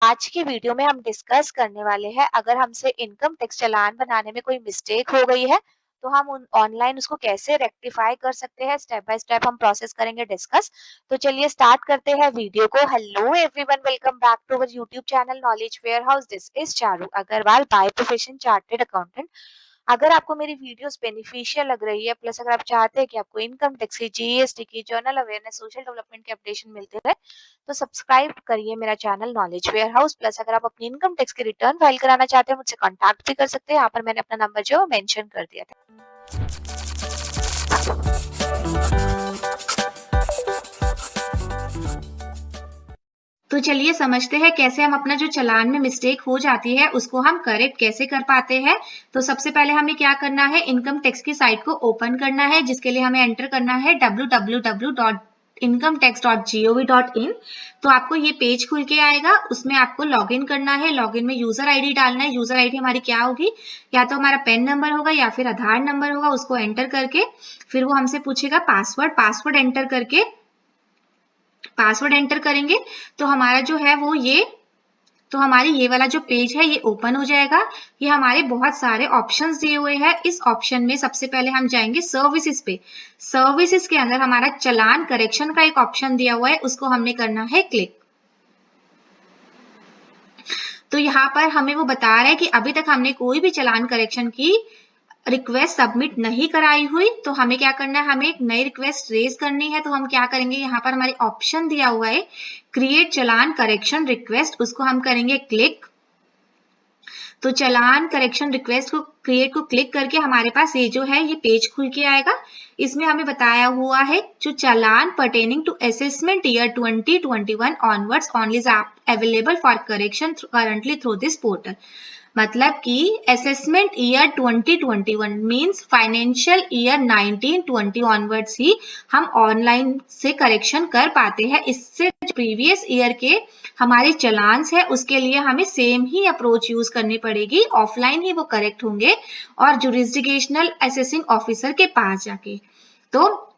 आज की वीडियो में हम डिस्कस करने वाले हैं अगर हमसे इनकम टैक्स चालान बनाने में कोई मिस्टेक हो गई है तो हम ऑनलाइन उसको कैसे रेक्टिफाई कर सकते हैं। स्टेप बाय स्टेप हम प्रोसेस करेंगे डिस्कस। तो चलिए स्टार्ट करते हैं वीडियो को। Hello everyone, welcome back to our YouTube channel Knowledge Warehouse. This is Charu Agarwal by profession chartered accountant. अगर आपको मेरी वीडियोस बेनिफिशियल लग रही है, प्लस अगर आप चाहते हैं कि आपको इनकम टैक्स की, जीएसटी की, जर्नल अवेयरनेस, सोशल डेवलपमेंट के अपडेशन मिलते रहे, तो सब्सक्राइब करिए मेरा channel Knowledge Warehouse. Plus अगर आप अपनी इनकम टैक्स की रिटर्न फाइल कराना चाहते हैं, मुझसे कॉन्टैक्ट भी कर सकते हैं। यहाँ पर मैंने अपना नंबर जो है मेंशन कर दिया था। तो चलिए समझते हैं कैसे हम अपना जो चालान में मिस्टेक हो जाती है उसको हम करेक्ट कैसे कर पाते हैं। तो सबसे पहले हमें क्या करना है, इनकम टैक्स की साइट को ओपन करना है, जिसके लिए हमें एंटर करना है www.incometax.gov.in। तो आपको ये पेज खुल के आएगा, उसमें आपको लॉगिन करना है। लॉगिन में यूजर आईडी डालना है। यूजर आईडी हमारी क्या होगी, या तो हमारा पैन नंबर होगा या फिर आधार नंबर होगा। उसको एंटर करके फिर वो हमसे पूछेगा पासवर्ड एंटर करेंगे तो हमारा जो है वो हमारी ये वाला जो पेज है ये ओपन हो जाएगा। ये हमारे बहुत सारे ऑप्शंस दिए हुए हैं। इस ऑप्शन में सबसे पहले हम जाएंगे सर्विसेज पे। सर्विसेज के अंदर हमारा चालान करेक्शन का एक ऑप्शन दिया हुआ है, उसको हमने करना है क्लिक। तो यहाँ पर हमें वो बता रहा है कि अभी तक हमने कोई भी चालान करेक्शन की रिक्वेस्ट सबमिट नहीं कराई हुई, तो हमें क्या करना है, हमें एक नई रिक्वेस्ट रेज करनी है। तो हम क्या करेंगे, यहाँ पर हमारे ऑप्शन दिया हुआ है क्रिएट चालान करेक्शन रिक्वेस्ट, उसको हम करेंगे क्लिक। तो चालान करेक्शन रिक्वेस्ट को क्लिक करके हमारे पास ये जो है ये पेज खुल के आएगा। इसमें हमें बताया हुआ है जो चालान pertaining to assessment year 2021 onwards only is available for correction currently through this portal. मतलब कि assessment year 2021 means financial year 1920 onwards ही हम ऑनलाइन से करेक्शन कर पाते हैं। इससे प्रीवियस ईयर के हमारे चलान्स है उसके लिए हमें सेम ही अप्रोच यूज करनी पड़ेगी, ऑफलाइन ही वो करेक्ट होंगे और जुरिस्डिक्शनल असेसिंग ऑफिसर के पास जाके। तो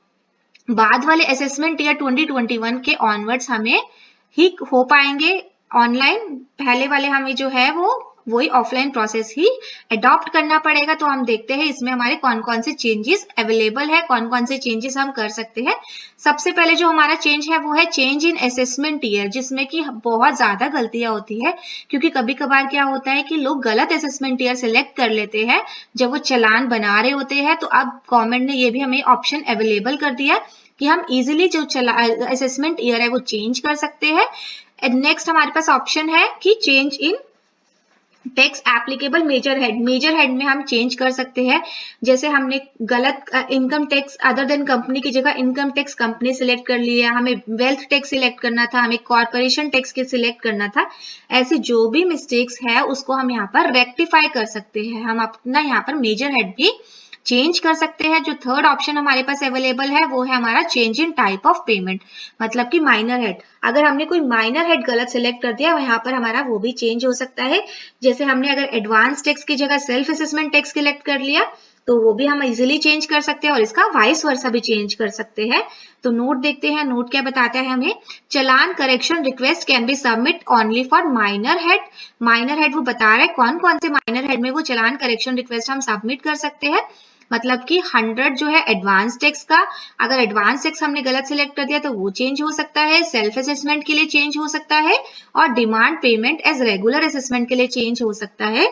बाद वाले असेसमेंट ईयर 2021 के ऑनवर्ड्स हमें ही हो पाएंगे ऑनलाइन। पहले वाले हमें जो है वही ऑफलाइन प्रोसेस ही अडॉप्ट करना पड़ेगा। तो हम देखते हैं इसमें हमारे कौन कौन से चेंजेस अवेलेबल है, कौन कौन से चेंजेस हम कर सकते हैं। सबसे पहले जो हमारा चेंज है वो है चेंज इन असेसमेंट ईयर, जिसमें कि बहुत ज्यादा गलतियां होती है, क्योंकि कभी कभार क्या होता है कि लोग गलत असेसमेंट ईयर सिलेक्ट कर लेते हैं जब वो चालान बना रहे होते हैं। तो अब गवर्नमेंट ने ये भी हमें ऑप्शन अवेलेबल कर दिया कि हम इजीली जो असेसमेंट ईयर है वो चेंज कर सकते हैं। नेक्स्ट हमारे पास ऑप्शन है कि change in tax applicable major head में हम चेंज कर सकते हैं। जैसे हमने गलत income tax other than company की जगह इनकम टैक्स कंपनी सिलेक्ट कर लिया, हमें वेल्थ टैक्स सिलेक्ट करना था, हमें कॉर्पोरेशन टैक्स के सिलेक्ट करना था। ऐसे जो भी मिस्टेक्स है उसको हम यहाँ पर रेक्टिफाई कर सकते हैं। हम अपना यहाँ पर मेजर हेड भी चेंज कर सकते हैं। जो थर्ड ऑप्शन हमारे पास अवेलेबल है वो है हमारा change in type of payment, मतलब कि माइनर हेड। अगर हमने कोई माइनर हेड गलत सिलेक्ट कर दिया यहाँ पर हमारा वो भी चेंज हो सकता है। जैसे हमने अगर एडवांस टैक्स की जगह सेल्फ असेसमेंट टैक्स सिलेक्ट कर लिया तो वो भी हम इजीली चेंज कर सकते हैं और इसका वाइस वर्सा भी चेंज कर सकते हैं। तो नोट देखते हैं, नोट क्या बताता है हमें। चालान correction request can be submit only for minor head. Minor head वो बता रहा है कौन कौन से माइनर हेड में वो चालान करेक्शन रिक्वेस्ट हम सबमिट कर सकते हैं। मतलब कि 100 जो है एडवांस टैक्स का, अगर एडवांस टैक्स हमने गलत सिलेक्ट कर दिया तो वो चेंज हो सकता है, सेल्फ असेसमेंट के लिए चेंज हो सकता है और demand payment as regular assessment के लिए चेंज हो सकता है।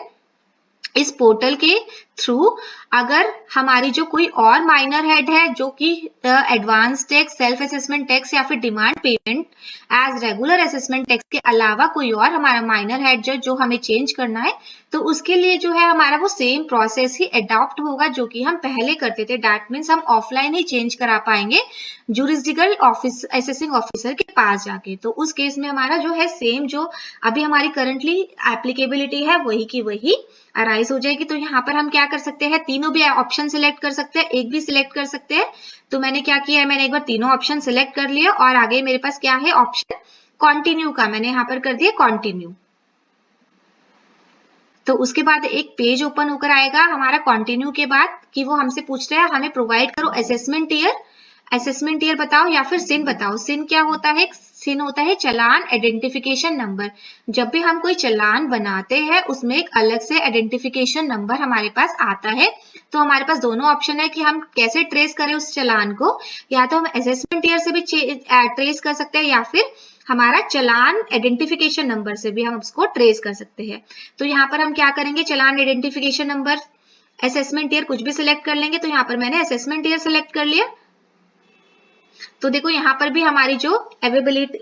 इस पोर्टल के थ्रू अगर हमारी जो कोई और माइनर हेड है जो कि advance tax, self assessment tax या फिर demand payment as regular assessment tax के अलावा कोई और हमारा माइनर हेड जो हमें चेंज करना है, तो उसके लिए जो है हमारा वो सेम प्रोसेस ही अडॉप्ट होगा जो कि हम पहले करते थे। दैट मीन्स हम ऑफलाइन ही चेंज करा पाएंगे जुरिस्डिक्शनल ऑफिस असेसिंग ऑफिसर के पास जाके। तो उस केस में हमारा जो है सेम जो अभी हमारी करंटली एप्लीकेबिलिटी है वही की वही अराइज हो जाएगी। तो यहाँ पर हम क्या कर सकते हैं, तीनों भी ऑप्शन सिलेक्ट कर सकते हैं, एक भी सिलेक्ट कर सकते हैं। तो मैंने क्या किया है, मैंने एक बार तीनों ऑप्शन सिलेक्ट कर लिया और आगे मेरे पास क्या है ऑप्शन कंटिन्यू का, मैंने यहाँ पर कर दिया कंटिन्यू। तो उसके बाद एक पेज ओपन होकर आएगा हमारा कंटिन्यू के बाद कि वो हमसे पूछ रहा है हमें प्रोवाइड करो असेसमेंट ईयर असेसमेंट ईयर बताओ या फिर सिन बताओ। सिन क्या होता है? सिन होता है चालान आइडेंटिफिकेशन नंबर। जब भी हम कोई चालान बनाते हैं उसमें एक अलग से आइडेंटिफिकेशन नंबर हमारे पास आता है। तो हमारे पास दोनों ऑप्शन है कि हम कैसे ट्रेस करें उस चालान को, या तो हम असेसमेंट ईयर से भी ट्रेस कर सकते हैं या फिर हमारा चालान आइडेंटिफिकेशन नंबर से भी हम उसको ट्रेस कर सकते हैं। तो यहाँ पर हम क्या करेंगे, चालान आइडेंटिफिकेशन नंबर, असेसमेंट ईयर कुछ भी सिलेक्ट कर लेंगे। तो यहाँ पर मैंने असेसमेंट ईयर सिलेक्ट कर लिया। तो देखो यहाँ पर भी हमारी जो अवेलेबिलिटी,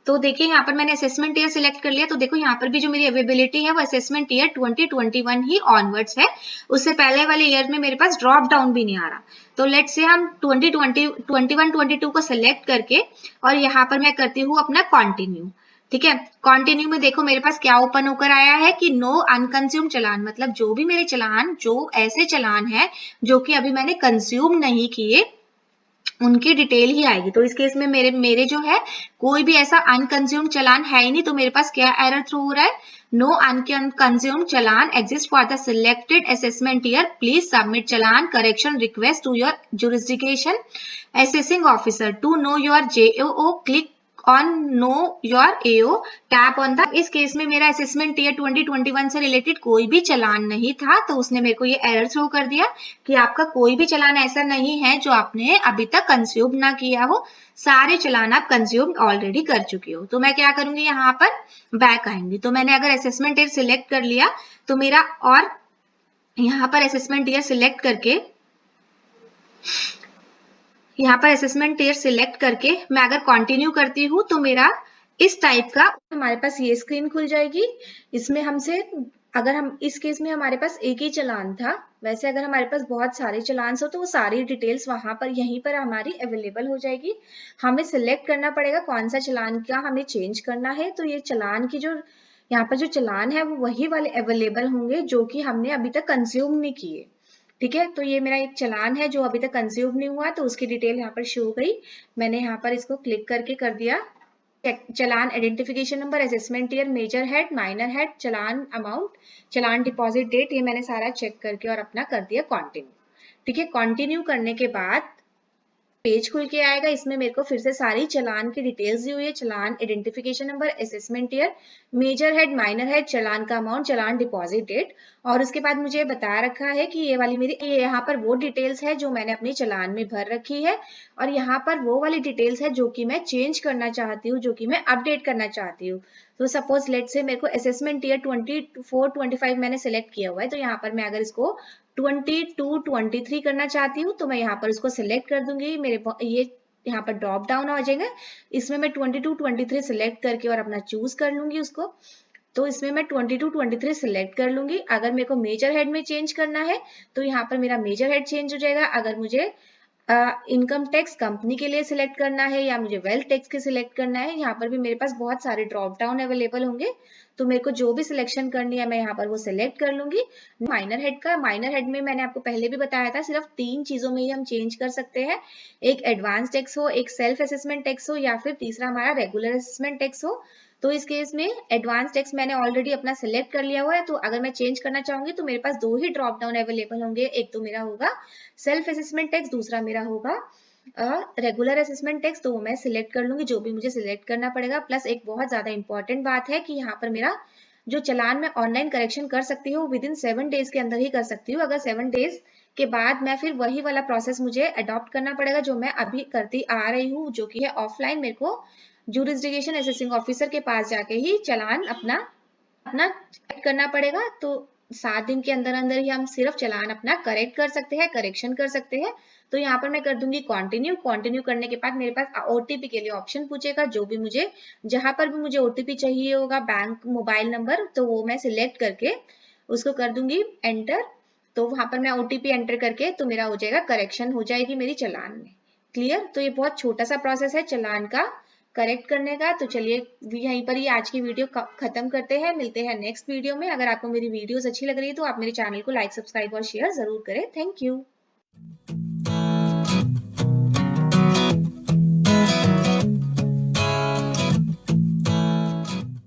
तो देखिए यहाँ पर मैंने असेसमेंट ईयर सिलेक्ट कर लिया। तो देखो यहाँ पर भी जो मेरी अवेलेबिलिटी है वो असेसमेंट ईयर 2021 ही ऑनवर्ड्स है। उससे पहले वाले ईयर में मेरे पास ड्रॉप डाउन भी नहीं आ रहा। तो लेट्स से हम 2020 21 22 को सिलेक्ट करके और यहाँ पर मैं करती हूँ अपना कंटिन्यू। ठीक है, कंटिन्यू में देखो मेरे पास क्या ओपन होकर आया है कि नो अनकंज्यूम चालान, मतलब जो भी मेरे चालान, जो ऐसे चालान है जो कि अभी मैंने कंज्यूम नहीं किए उनकी डिटेल ही आएगी। तो इस केस में मेरे जो है कोई भी ऐसा अनकंज्यूम चालान है ही नहीं। तो मेरे पास क्या एरर थ्रो हो रहा है, नो अनकंज्यूम चालान exist for the selected assessment year, please submit चालान correction request to your jurisdiction assessing officer to know your JOO, click on know your AO, tap on the. इस case में मेरा assessment year 2021 से related कोई भी चालान नहीं था, तो उसने मेरे को ये एरर थ्रो कर दिया कि आपका कोई भी चालान ऐसा नहीं है जो आपने अभी तक कंज्यूम ना किया हो, सारे चालान आप कंज्यूम ऑलरेडी कर चुके हो। तो मैं क्या करूंगी, यहाँ पर बैक आएंगी। तो मैंने अगर असेसमेंट ईयर सिलेक्ट कर लिया तो मेरा, और यहाँ पर असेसमेंट ईयर सिलेक्ट करके, यहाँ पर असेसमेंट ईयर सिलेक्ट करके मैं अगर कंटिन्यू करती हूँ तो मेरा इस टाइप का हमारे पास ये स्क्रीन खुल जाएगी। इसमें हमसे, अगर हम इस केस में हमारे पास एक ही चालान था, वैसे अगर हमारे पास बहुत सारे चालान हो तो वो सारी डिटेल्स वहां पर यहीं पर हमारी अवेलेबल हो जाएगी। हमें सिलेक्ट करना पड़ेगा कौन सा चालान का हमें चेंज करना है। तो ये चालान की जो यहाँ पर जो चालान है वो वही वाले अवेलेबल होंगे जो कि हमने अभी तक कंज्यूम नहीं किए। ठीक है, तो ये मेरा एक चालान है जो अभी तक कंज्यूम नहीं हुआ, तो उसकी डिटेल यहाँ पर शो हो गई। मैंने यहाँ पर इसको क्लिक करके कर दिया चालान identification number, assessment year, major head, minor head, चालान अमाउंट, चालान डिपॉजिट डेट, ये मैंने सारा चेक करके और अपना कर दिया कंटिन्यू। ठीक है, कंटिन्यू करने के बाद पेज खुल के आएगा। इसमें मेरे को फिर से सारी चालान की डिटेल्स दी हुई है, चालान identification number, assessment year, major head, minor head, चालान का अमाउंट, चालान डिपॉजिट डेट, और उसके बाद मुझे बता रखा है कि ये वाली मेरी, ये यहाँ पर वो डिटेल्स है जो मैंने अपने चालान में भर रखी है, और यहाँ पर वो वाली डिटेल्स है जो कि मैं चेंज करना चाहती हूँ, जो कि मैं अपडेट करना चाहती हूँ। तो सपोज लेट से मेरे को असेसमेंट ईयर 24-25 मैंने सेलेक्ट किया हुआ है, तो यहाँ पर मैं अगर इसको 22-23 करना चाहती हूँ तो मैं यहाँ पर उसको सिलेक्ट कर दूंगी। मेरे ये यहाँ पर ड्रॉप डाउन आ जाएगा, इसमें मैं 22-23 सिलेक्ट करके और अपना चूज कर लूंगी उसको। तो इसमें मैं 22-23 सिलेक्ट कर लूंगी। अगर मेरे को मेजर हेड में चेंज करना है तो यहाँ पर मेरा मेजर हेड चेंज हो जाएगा। अगर मुझे इनकम टैक्स कंपनी के लिए सिलेक्ट करना है या मुझे वेल्थ टैक्स के सिलेक्ट करना है, यहाँ पर भी मेरे पास बहुत सारे ड्रॉप डाउन अवेलेबल होंगे। तो मेरे को जो भी सिलेक्शन करनी है मैं यहाँ पर वो सिलेक्ट कर लूंगी। माइनर हेड का, माइनर हेड में मैंने आपको पहले भी बताया था सिर्फ 3 चीजों में ही हम चेंज कर सकते हैं, एक एडवांस टैक्स हो, एक सेल्फ असेसमेंट टैक्स हो, या फिर तीसरा हमारा रेगुलर असेसमेंट टैक्स हो। तो इस केस में एडवांस टैक्स मैंने ऑलरेडी अपना सिलेक्ट कर लिया हुआ है, तो अगर मैं चेंज करना चाहूंगी तो मेरे पास 2 ही ड्रॉप डाउन अवेलेबल होंगे। एक तो मेरा होगा सेल्फ असेसमेंट टैक्स, दूसरा मेरा होगा रेगुलर असेसमेंट टैक्स। तो वो मैं सिलेक्ट कर लूंगी, जो भी मुझे सिलेक्ट करना पड़ेगा। प्लस एक बहुत ज्यादा इंपॉर्टेंट बात है कि यहाँ पर मेरा जो चालान मैं ऑनलाइन करेक्शन कर सकती हूँ विद इन 7 डेज के अंदर ही कर सकती हूँ। अगर 7 डेज के बाद मैं फिर वही वाला प्रोसेस मुझे अडॉप्ट करना पड़ेगा जो मैं अभी करती आ रही हूँ, जो कि है ऑफलाइन। मेरे को जुरिस्डिक्शन असेसिंग ऑफिसर के पास जाके ही चालान अपना करना पड़ेगा। तो 7 दिन के अंदर अंदर ही हम सिर्फ चालान अपना करेक्ट कर सकते हैं, करेक्शन कर सकते हैं। तो यहाँ पर मैं कर दूंगी कंटिन्यू। कंटिन्यू करने के बाद मेरे पास OTP के लिए ऑप्शन पूछेगा, जो भी मुझे, जहां पर भी मुझे OTP चाहिए होगा, बैंक, मोबाइल नंबर, तो वो मैं सिलेक्ट करके उसको कर दूंगी एंटर। तो वहां पर मैं OTP एंटर करके तो मेरा हो जाएगा, करेक्शन हो जाएगी मेरी चालान में। क्लियर? तो ये बहुत छोटा सा प्रोसेस है चालान का करेक्ट करने का। तो चलिए यहीं पर ही आज की वीडियो खत्म करते हैं, मिलते हैं नेक्स्ट वीडियो में। अगर आपको मेरी वीडियोस अच्छी लग रही है तो आप मेरे चैनल को लाइक, सब्सक्राइब और शेयर जरूर करें। Thank you.